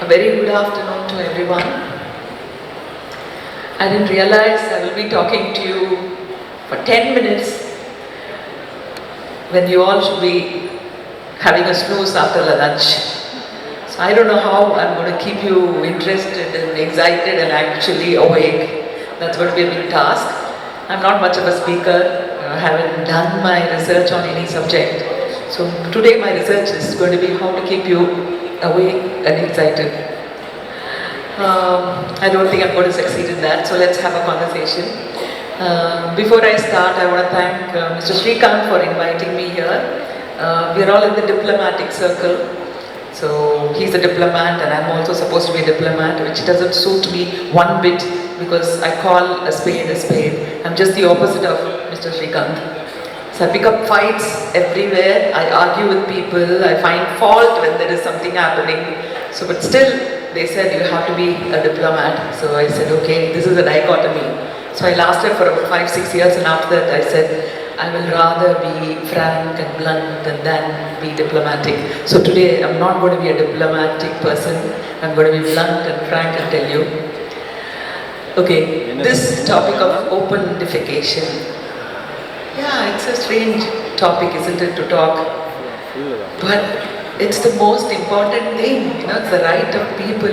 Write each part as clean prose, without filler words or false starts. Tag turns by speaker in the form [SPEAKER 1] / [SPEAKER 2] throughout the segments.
[SPEAKER 1] A very good afternoon to everyone. I didn't realize I will be talking to you for 10 minutes when you all should be having a snooze after the lunch. So I don't know how I'm going to keep you interested and excited and actually awake. That's going to be a big task. I'm not much of a speaker. I haven't done my research on any subject. So today my research is going to be how to keep you awake and excited. I don't think I'm going to succeed in that, so let's have a conversation. Before I start, I want to thank Mr. Srikanth for inviting me here. We're all in the diplomatic circle. So he's a diplomat and I'm also supposed to be a diplomat, which doesn't suit me one bit because I call a spade a spade. I'm just the opposite of Mr. Srikanth. So I pick up fights everywhere, I argue with people, I find fault when there is something happening. So but still, they said you have to be a diplomat. So I said, okay, this is a dichotomy. So I lasted for about 5-6 years and after that I said, I will rather be frank and blunt than be diplomatic. So today I'm not going to be a diplomatic person. I'm going to be blunt and frank and tell you. Okay, this topic of open defecation. Yeah, it's a strange topic, isn't it, to talk? But it's the most important thing, it's the right of people.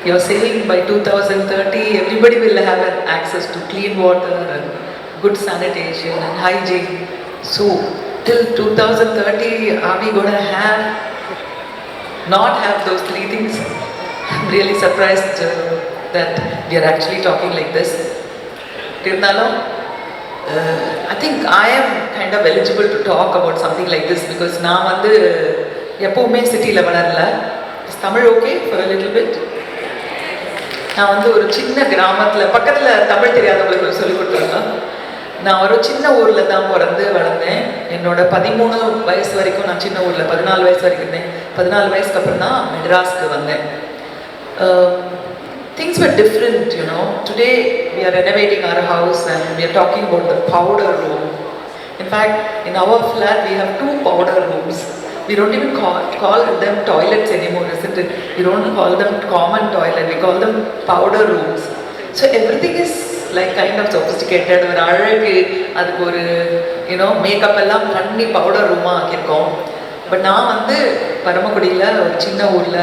[SPEAKER 1] You're saying by 2030, everybody will have access to clean water and good sanitation and hygiene. So, till 2030, are we going to not have those three things? I'm really surprised that we are actually talking like this. I think I am kind of eligible to talk about something like this because now I'm எப்பவுமே சிட்டியில் வளரல. Is Tamil okay for a little bit? நான் ஒரு சின்ன கிராமத்தில் பக்கத்தில் தமிழ் தெரியாதவங்களுக்கு சொல்லி கொடுத்துருங்க. நான் ஒரு சின்ன ஊரில் தான் பிறந்து வளர்ந்தேன். என்னோட 13 வயசு வரைக்கும் நான் சின்ன ஊரில் 14 வயசு வரைக்கும் இருந்தேன். 14 வயசுக்கு அப்புறம் தான் மெட்ராஸ்க்கு வந்தேன். Things were different, Today we are renovating our house and we are talking about the powder room. In fact, in our flat we have 2 powder rooms. We don't even call them toilets anymore, isn't it? We don't call them common toilet, we call them powder rooms. So everything is like kind of sophisticated. ஒரு அழகு, அதுக்கு ஒரு makeup எல்லாம் பண்ணி powder ரூமாக ஆக்கியிருக்கோம். But நான் பரமக்குடியில் ஒரு சின்ன ஊரில்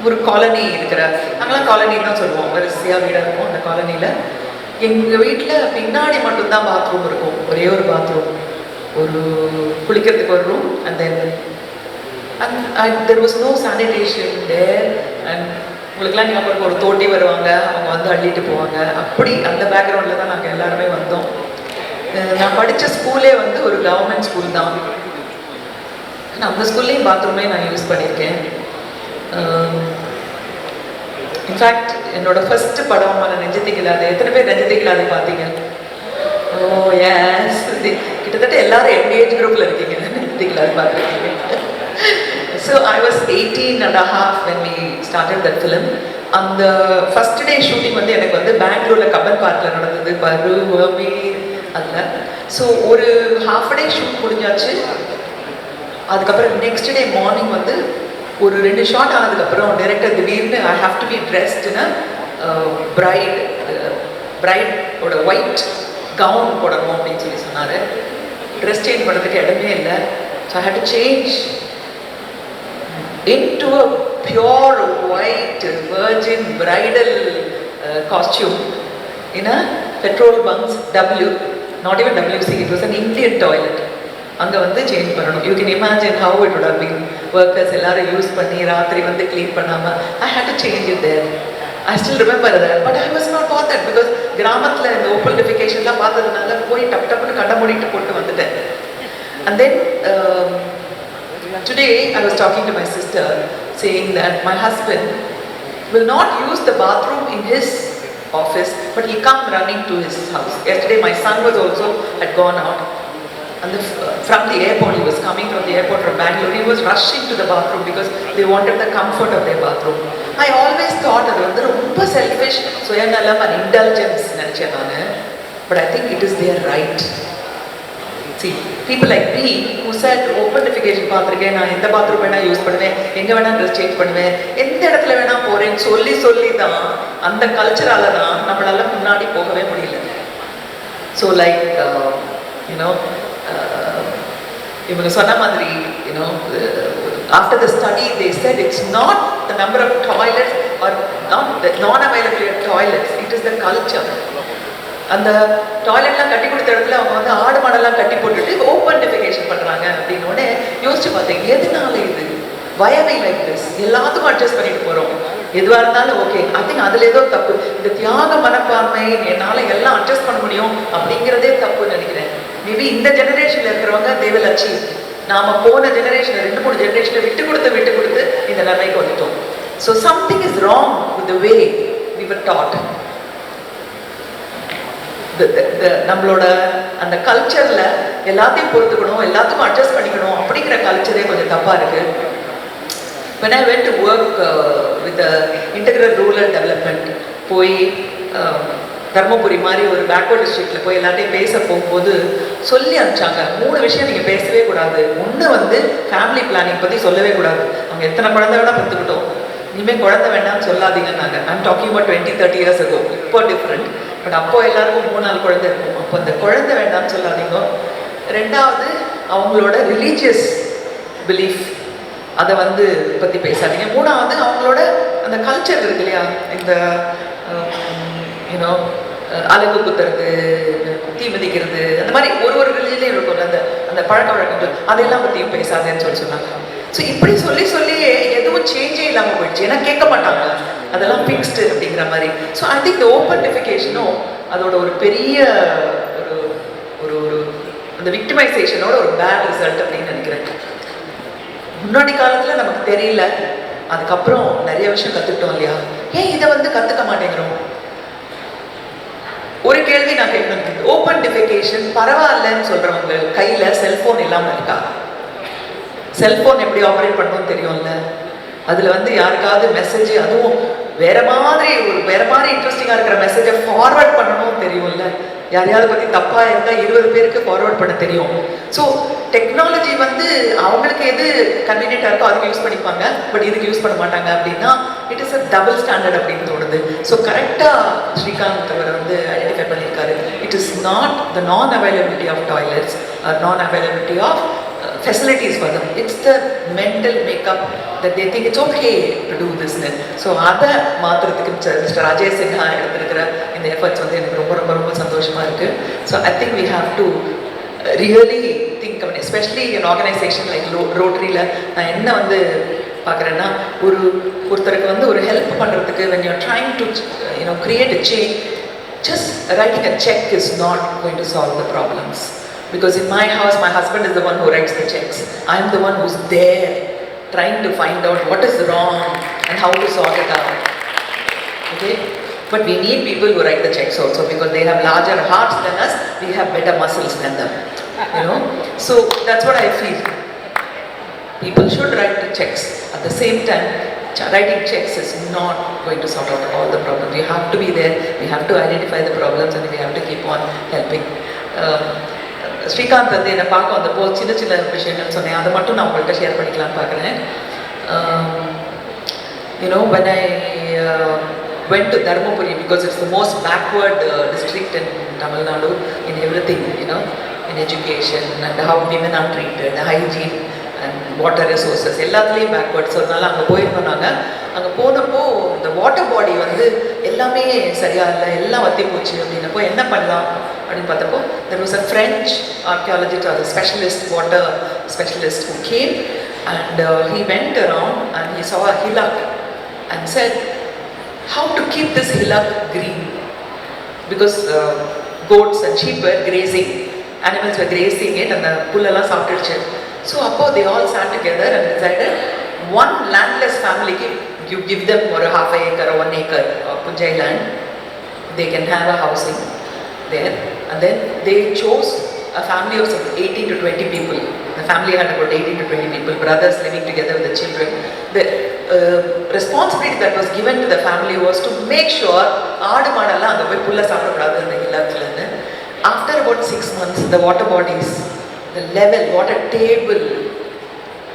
[SPEAKER 1] ஒரு காலனி இருக்கிற, நாங்களாம் காலனின்னு தான் சொல்லுவோம், வரிசையாக வீடாக இருக்கும். அந்த காலனியில் எங்கள் வீட்டில் பின்னாடி மட்டும்தான் பாத்ரூம் இருக்கும், ஒரே ஒரு பாத்ரூம், ஒரு குளிக்கிறதுக்கு ஒரு room. And then there was no sanitation there. And உங்களுக்குலாம் ஞாபகம் ஒரு தோட்டி வருவாங்க, அவங்க அள்ளிட்டு போவாங்க. அப்படி அந்த பேக்ரவுண்டில் தான் நாங்கள் எல்லாருமே வந்தோம். நான் படித்த ஸ்கூலே ஒரு கவர்மெண்ட் ஸ்கூல் தான். ஆனால் அந்த ஸ்கூல்லேயும் பாத்ரூமே நான் யூஸ் பண்ணியிருக்கேன். இன்ஃபேக்ட் என்னோட ஃபர்ஸ்ட் படம் நெஞ்சத்திக்கலாது. எத்தனை பேர் நெஞ்சத்திக்கலாது பார்த்தீங்க? ஓ எஸ், கிட்டத்தட்ட எல்லாரும் எங்க ஏஜ் குரூப்ல இருக்கீங்க, நெஞ்சத்திக்கலாது பார்த்துருக்கீங்க. So I was 18.5 when we started that film. அந்த ஃபர்ஸ்ட் டே ஷூட்டிங் எனக்கு பெங்களூர்ல கப்பன் பார்க்ல நடந்தது, பருவமே அதில். ஸோ ஒரு ஹாஃப் டே ஷூட் முடிஞ்சாச்சு. அதுக்கப்புறம் நெக்ஸ்ட் டே மார்னிங் ஒரு 2 ஷாட் ஆனதுக்கப்புறம் டைரக்டர் திடீர்னு ஐ ஹாவ் டு பி ட்ரெஸ்டுன்னு பிரைடோட ஒயிட் கவுன் போடணும் அப்படின்னு சொன்னார். ட்ரெஸ் சேஞ்ச் பண்ணுறதுக்கு இடமே இல்லை. So I had to change into a pure white virgin bridal costume in a petrol bunk's W, not even WC, it was an Indian toilet. அங்கே change பண்ணணும். You can imagine how it would have been. Workers எல்லாரும் use பண்ணி ராத்திரி clean பண்ணாமல் I had to change it there. I still remember that. But I was not bothered because கிராமத்தில் இந்த open டெஃபிகேஷன்லாம் பார்த்ததுனால போய் டப்புன்னு கண்ணை மூடிட்டு போட்டு வந்துட்டேன். And then today I was talking to my sister saying that my husband will not use the bathroom in his office but he come running to his house. Yesterday my son was also had gone out and from the airport, he was coming from the airport from Bangalore. He was rushing to the bathroom because they wanted the comfort of their bathroom. I always thought அது ரொம்ப selfish, சுயநலம் and indulgence நினைச்சேன் நான். But I think it is their right. See, people like me who said open defecation பார்த்துருக்கேன், நான் எந்த bathroom வேணால் use பண்ணுவேன், எங்கே வேணால் ட்ரெஸ் சேஞ்ச் பண்ணுவேன், எந்த இடத்துல வேணால் போகிறேன்னு சொல்லி தான் அந்த கல்ச்சரால தான் நம்மளால முன்னாடி போகவே முடியல. ஸோ லைக் யூனோ இவங்க சொன்ன மாதிரி you know after the study they said it's not the number of toilets or not the non-availability of toilets, it is the culture. அந்த டாய்லெட்லாம் கட்டி கொடுத்த இடத்துல அவங்க வந்து ஆடு மாடெல்லாம் கட்டி போட்டுட்டு ஓப்பன் டெஃபிகேஷன் பண்ணுறாங்க அப்படின்னோடனே யோசிச்சு பார்த்தேன், எதனால இது வயவை லைக் திஸ், எல்லாத்துக்கும் அட்ஜஸ்ட் பண்ணிட்டு போகிறோம், எதுவாக இருந்தாலும் ஓகே. ஐ திங்க் அதில் ஏதோ தப்பு, இந்த தியாக மனப்பான்மை என்னால் எல்லாம் அட்ஜஸ்ட் பண்ண முடியும் அப்படிங்கிறதே தப்புன்னு நினைக்கிறேன். மேபி இந்த ஜெனரேஷனில் இருக்கிறவங்க they will achieve. நாம் போன ஜெனரேஷன் 2-3 ஜெனரேஷனில் விட்டு கொடுத்து இந்த நிலைமைக்கு வந்துட்டோம். So something is wrong with the way we were taught. நம்மளோட அந்த கல்ச்சரில் எல்லாத்தையும் பொறுத்துக்கணும், எல்லாத்துக்கும் அட்ஜஸ்ட் பண்ணிக்கணும் அப்படிங்கிற கல்ச்சரே கொஞ்சம் தப்பாக இருக்குது. when I went to work with the integral rural development, போய் தர்மபுரி மாதிரி ஒரு பேக்வர்ட் டிஸ்ட்ரிக்டில் போய் எல்லாத்தையும் பேச போகும்போது சொல்லி அனுப்பிச்சாங்க, 3 விஷயம் நீங்கள் பேசவே கூடாது. ஒன்று வந்து ஃபேமிலி பிளானிங் பற்றி சொல்லவே கூடாது, அவங்க எத்தனை குழந்தை வேணால் பெற்றுக்கிட்டோம், இனிமேல் குழந்தை வேண்டாம்னு சொல்லாதீங்கன்னாங்க. I'm talking about 20-30 years ago, இப்போ டிஃப்ரெண்ட். பட் அப்போ எல்லாருக்கும் 3-4 குழந்தை இருக்கும், அப்போ அந்த குழந்தை வேண்டாம்னு சொல்லாதீங்க. ரெண்டாவது அவங்களோட ரிலீஜியஸ் பிலீஃப் அதை வந்து பற்றி பேசாதீங்க. மூணாவது அவங்களோட அந்த கல்ச்சர் இருக்கு இல்லையா, இந்த யூனோ அலகு குத்துறது, தீ மிதிக்கிறது, அந்த மாதிரி ஒரு ரிலீஜன்லேயும் இருக்கும் அந்த அந்த பழக்க வழக்கங்கள், அதெல்லாம் பற்றியும் பேசாதேன்னு சொன்னாங்க. ஸோ இப்படி சொல்லி எதுவும் சேஞ்சே இல்லாமல் போயிடுச்சு, ஏன்னா கேட்க மாட்டாங்க, அதெல்லாம் ஃபிக்ஸ்டு அப்படிங்கிற மாதிரி. ஸோ ஐ திங்க் இந்த ஓப்பன் டெஃபிகேஷனும் அதோட ஒரு பெரிய ஒரு ஒரு ஒரு அந்த விக்டிமைசேஷனோட ஒரு பேட் ரிசல்ட் அப்படின்னு நினைக்கிறேன். முன்னாடி காலத்தில் நமக்கு தெரியல, அதுக்கப்புறம் நிறைய விஷயம் கற்றுக்கிட்டோம் இல்லையா. ஏன் இதை வந்து கற்றுக்க மாட்டேங்கிறோம்? ஒரு கேள்வி நான் கேட்கணும், ஓப்பன் டெஃபிகேஷன் பரவாயில்லன்னு சொல்கிறவங்க கையில் செல்ஃபோன் இல்லாமல் இருக்கா? செல்ஃபோன் எப்படி ஆப்ரேட் பண்ணணும்னு தெரியும்ல, அதில் வந்து யாருக்காவது மெசேஜ், அதுவும் வேற மாதிரி இன்ட்ரெஸ்டிங்காக இருக்கிற மெசேஜை ஃபார்வர்ட் பண்ணணும் தெரியும்ல, யாரையாவது பற்றி தப்பாக இருந்தால் 20 பேருக்கு ஃபார்வர்ட் பண்ண தெரியும். ஸோ டெக்னாலஜி வந்து அவங்களுக்கு எது கன்வீனியன்ட்டாக இருக்கோ அதுக்கு யூஸ் பண்ணிப்பாங்க, பட் இதுக்கு யூஸ் பண்ண மாட்டாங்க. அப்படின்னா it is a double standard அப்படின்னு தோணுது. ஸோ கரெக்டாக ஸ்ரீகாந்த் அவர் வந்து ஐடென்டிஃபை பண்ணியிருக்காரு, it is not the non availability of toilets or non availability of facilities for them, it's the mental makeup that they think it's okay to do this. So அதை மாற்றுறதுக்கு mister Rajesh Sinha எடுத்திருக்கிற இந்த efforts வந்து எனக்கு ரொம்ப ரொம்ப ரொம்ப சந்தோஷமாக இருக்குது. So I think we have to really think about it, especially an organization like Rotary-ல நான் என்ன வந்து பார்க்குறேன்னா, ஒருத்தருக்கு வந்து ஒரு ஹெல்ப் பண்ணுறதுக்கு when you're trying to create a change, just writing a check is not going to solve the problems. Because in my house, my husband is the one who writes the checks. I am the one who's there trying to find out what is wrong and how to sort it out. Okay? But we need people who write the checks also, because they have larger hearts than us, we have better muscles than them. So that's what I feel. People should write the checks. At the same time, writing checks is not going to sort out all the problems. We have to be there, we have to identify the problems, and we have to keep on helping. Srikanth வந்து என்னை பார்க்க வந்தப்போ சின்ன சின்ன விஷயங்கள் சொன்னேன், அதை மட்டும் நான் உங்கள்கிட்ட ஷேர் பண்ணிக்கலாம்னு பார்க்குறேன். when I went to Dharmapuri, because it's the most backward district in Tamil Nadu in everything, in education and how women are treated, hygiene and water resources, எல்லாத்துலேயும் பேக்வேர்ட். ஸோ அதனால் அங்கே போயிருந்தோம். நாங்கள் அங்கே போனப்போ இந்த வாட்டர் பாடி வந்து எல்லாமே சரியா இல்லை, எல்லாம் வற்றி போச்சு அப்படின்னப்போ என்ன பண்ணலாம் அப்படின்னு பார்த்தப்போ, there was a French archaeologist or a specialist, water specialist who came and he went around and he saw a hillock and said how to keep this hillock green, because goats and sheep were grazing, animals were grazing it and the புல்லெல்லாம் சாப்பிட்டுடுச்சு. So அப்போ they all sat together and decided one landless family, you give them ஒரு half an acre or 1 acre of Punjai land, they can have a housing there. And then they chose a family of some 18 to 20 people. The family had about 18 to 20 people, brothers living together with the children. The responsibility that was given to the family was to make sure ஆடு மாடெல்லாம் அங்கே போய் புல்லை சாப்பிடக்கூடாது அந்த இல்லத்துலேருந்து. After about 6 months, the water bodies the level, what a table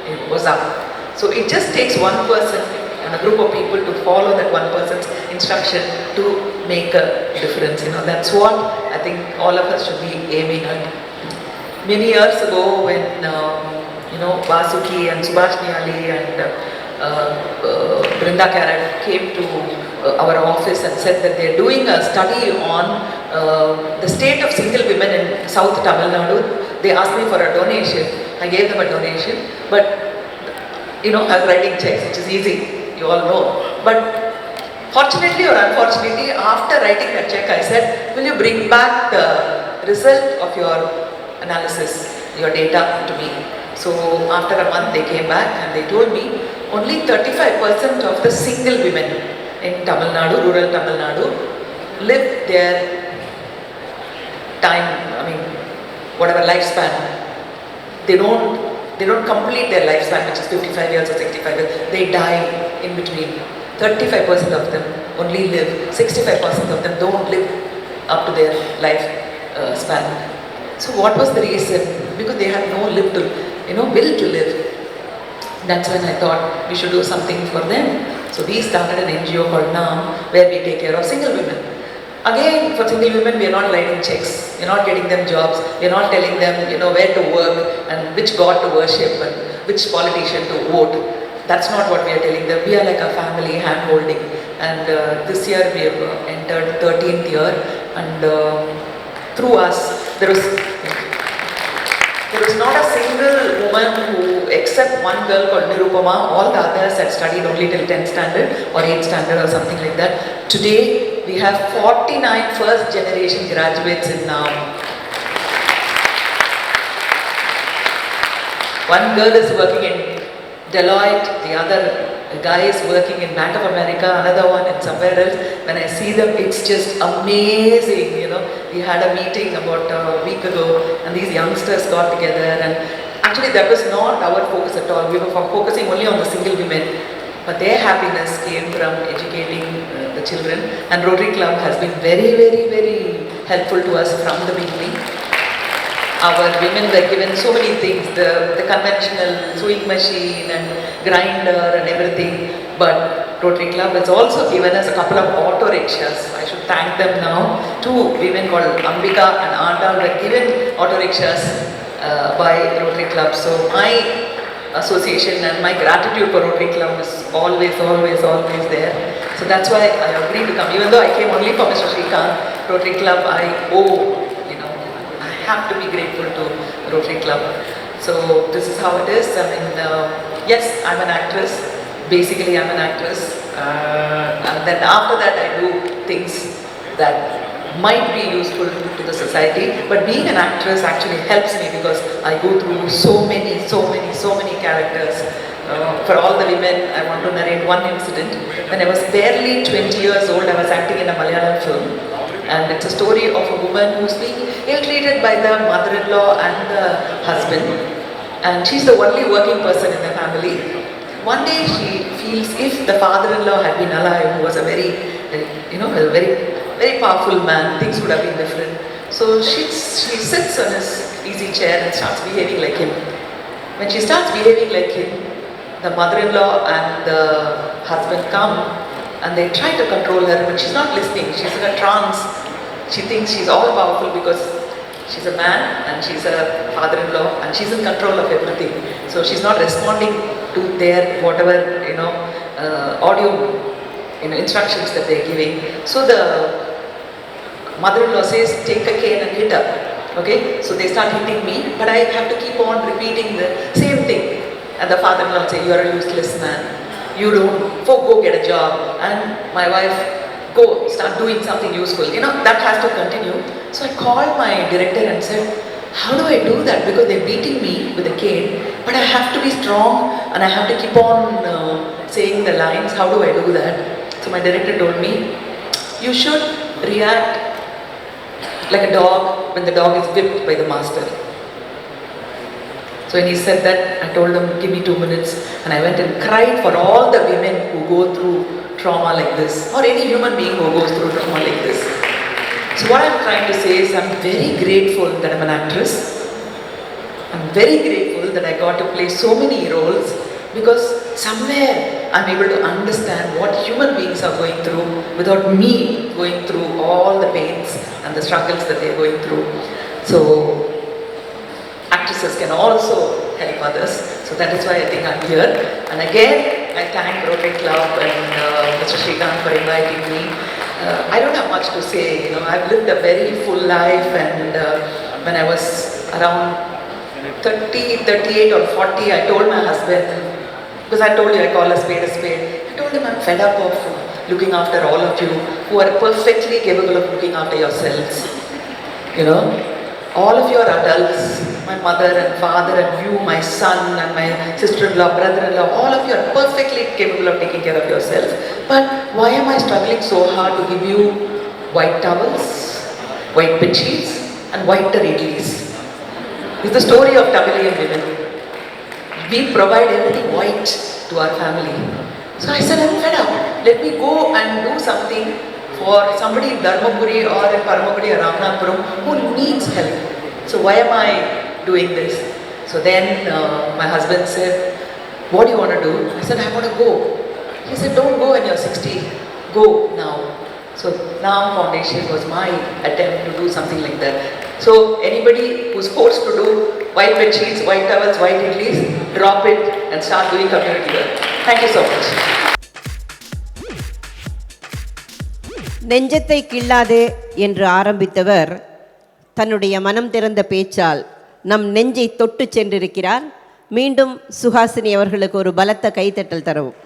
[SPEAKER 1] it was up. So it just takes one person and a group of people to follow that one person's instruction to make a difference. That's what I think all of us should be aiming at. Many years ago, when Vasuki and Subhashini Ali and Brinda Karat came to our office and said that they're doing a study on the state of single women in South Tamil Nadu. They asked me for a donation. I gave them a donation, but I was writing checks, which is easy, you all know. But fortunately or unfortunately, after writing that check, I said, will you bring back the result of your analysis, your data to me? So after a month, they came back and they told me only 35% of the single women in Tamil Nadu, rural Tamil Nadu, live their time, whatever lifespan. They don't complete their lifespan, which is 55 years or 65 years. They die in between. 35% of them only live. 65% of them don't live up to their life span. So what was the reason? Because they had no will to live. That's when I thought we should do something for them. So we started an NGO called NAM, where we take care of single women. Again, for single women, we are not writing checks. We are not getting them jobs. We are not telling them, where to work and which God to worship and which politician to vote. That's not what we are telling them. We are like a family hand-holding. And this year we have entered 13th year, and through us, there was not a single woman who, except one girl called Nirupama, all the others had studied only till 10th standard or 8th standard or something like that. Today, we have 49 first generation graduates in NAM. One girl is working in Deloitte, the other guy is working in Bank of America, another one in somewhere else. When I see them, it's just amazing, We had a meeting about a week ago and these youngsters got together, and actually that was not our focus at all. We were focusing only on the single women, but their happiness came from educating the children, and Rotary Club has been very, very, very helpful to us from the beginning. Our women were given so many things, the conventional sewing machine and grinder and everything, but Rotary Club has also given us a couple of auto rickshaws. I should thank them now. Two women called Ambika and Anda were given auto rickshaws by Rotary Club. So my association and my gratitude for Rotary Club is always, always, always there. So that's why I agreed to come. Even though I came only for Mr. Srikanth, Rotary Club, I have to be grateful to Rotary Club. So this is how it is. Yes, I'm an actress. Basically, I'm an actress. And then after that, I do things that might be useful to the society. But being an actress actually helps me because I go through so many characters. For all the women, I want to narrate one incident. When I was barely 20 years old, I was acting in a Malayalam film. And it's a story of a woman who's being ill-treated by the mother-in-law and the husband. And she's the only working person in the family. One day she feels if the father-in-law had been alive, who was a very, a very, very powerful man, things would have been different. So she sits on his easy chair and starts behaving like him. When she starts behaving like him, the mother-in-law and the husband come and they try to control her, but she's not listening. She's in a trance. She thinks she's all powerful because she's a man and she's a father-in-law and she's in control of everything. So she's not responding to their whatever audio instructions that they're giving. So the mother-in-law says, take a cane and hit her. Okay, so they start hitting me, but I have to keep on repeating the same thing. And the father-in-law will say, you're a useless man. You don't, go get a job. And my wife, go start doing something useful. That has to continue. So I called my director and said, how do I do that? Because they're beating me with a cane, but I have to be strong and I have to keep on saying the lines. How do I do that? So my director told me, you should react like a dog when the dog is whipped by the master. So when he said that, I told him, give me 2 minutes. And I went and cried for all the women who go through trauma like this, or any human being who goes through trauma like this. So what I'm trying to say is I'm very grateful that I'm an actress. I'm very grateful that I got to play so many roles, because somewhere I'm able to understand what human beings are going through without me going through all the pains and the struggles that they're going through. So actresses can also help others. So that is why I think I'm here. And again, I thank Rotary Club and Mr. Srikanth for inviting me. I don't have much to say, I've lived a very full life, and when I was around 30, 38 or 40, I told my husband, because I told you I call a spade a spade, I told him I'm fed up of looking after all of you who are perfectly capable of looking after yourselves. All of you are adults, my mother and father and you, my son and my sister-in-law, brother-in-law, all of you are perfectly capable of taking care of yourself. But why am I struggling so hard to give you white towels, white bedsheets and whiter idlis? It's the story of Tamilian women. We provide everything white to our family. So I said, I'm fed up. Let me go and do something for somebody in Dharmapuri or in Paramapudi or Ramnapuram who needs help. So why am I doing this? So then my husband said, what do you want to do? I said, I want to go. He said, don't go when you're 60. Go now. So Now Foundation was my attempt to do something like that. So anybody who's forced to do white bed sheets, white towels, white idlis, drop it and start doing community work. Thank you so much.
[SPEAKER 2] நெஞ்சத்தை கிள்ளாதே என்று ஆரம்பித்தவர் தன்னுடைய மனம் திறந்த பேச்சால் நம் நெஞ்சை தொட்டு சென்றிருக்கிறார். மீண்டும் சுஹாசினி அவர்களுக்கு ஒரு பலத்த கைத்தட்டல் தரவும்.